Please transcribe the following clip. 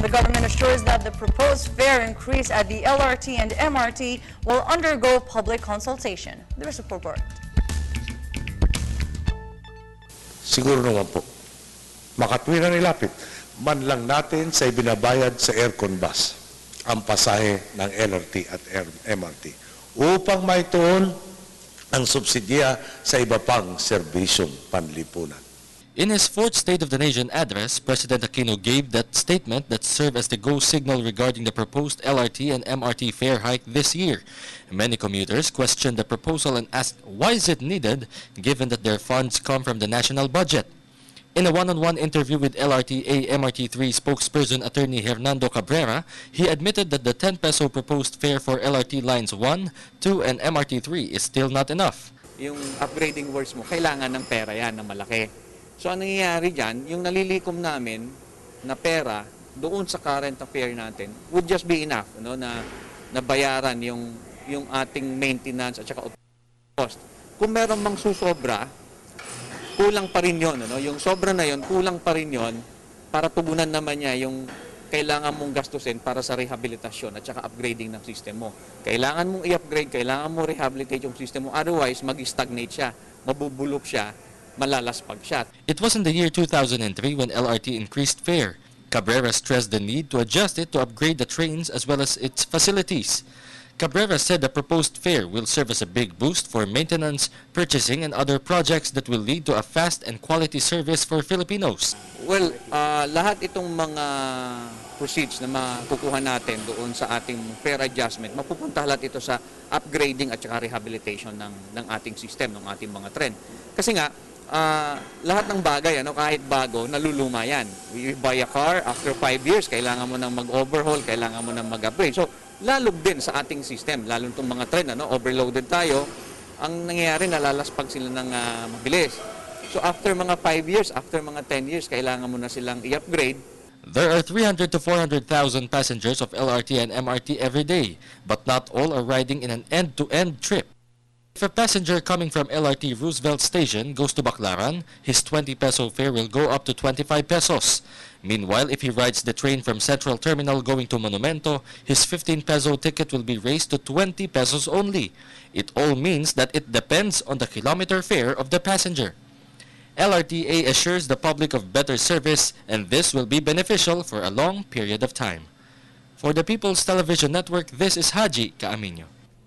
The government assures that the proposed fare increase at the LRT and MRT will undergo public consultation. There's a report. Siguro naman po, makatwin na nilapit, man lang natin sa ibinabayad sa aircon bus ang pasahe ng LRT at MRT upang maituon ang subsidya sa iba pang serbisyong panlipunan. In his fourth State of the Nation address, President Aquino gave that statement that served as the go signal regarding the proposed LRT and MRT fare hike this year. Many commuters questioned the proposal and asked why is it needed given that their funds come from the national budget. In a one-on-one interview with LRTA MRT3 spokesperson attorney Hernando Cabrera, he admitted that the 10 peso proposed fare for LRT lines 1, 2, and MRT3 is still not enough. Yung upgrading works mo, kailangan ng pera yan na malaki. So ang nangyayari dyan, yung nalilikom namin na pera doon sa current affair natin would just be enough na bayaran yung ating maintenance at saka cost. Kung meron mang susobra, kulang pa rin yun. Yung sobra na yun, kulang pa rin yun para tugunan naman niya yung kailangan mong gastusin para sa rehabilitasyon at saka upgrading ng system mo. Kailangan mong i-upgrade, kailangan mong rehabilitate yung system mo. Otherwise, mag-stagnate siya, mabubulok siya, malalaspag siya. It was in the year 2003 when LRT increased fare. Cabrera stressed the need to adjust it to upgrade the trains as well as its facilities. Cabrera said the proposed fare will serve as a big boost for maintenance, purchasing, and other projects that will lead to a fast and quality service for Filipinos. Well, lahat itong mga proceeds na makukuha natin doon sa ating fare adjustment, mapupunta lahat ito sa upgrading at saka rehabilitation ng ating system, ng ating mga tren. Kasi nga, lahat ng bagay, kahit bago, naluluma yan. You buy a car, after 5 years, kailangan mo nang mag-overhaul, kailangan mo nang mag-upgrade. So, lalog din sa ating system, lalo itong mga tren, overloaded tayo, ang nangyayari, nalalaspag sila ng mabilis. So, after mga 5 years, after mga 10 years, kailangan mo na silang i-upgrade. There are 300 to 400,000 passengers of LRT and MRT every day, but not all are riding in an end-to-end trip. If a passenger coming from LRT Roosevelt Station goes to Baclaran, his 20 peso fare will go up to 25 pesos. Meanwhile, if he rides the train from Central Terminal going to Monumento, his 15 peso ticket will be raised to 20 pesos only. It all means that it depends on the kilometer fare of the passenger. LRTA assures the public of better service, and this will be beneficial for a long period of time. For the People's Television Network, this is Haji Kaaminyo.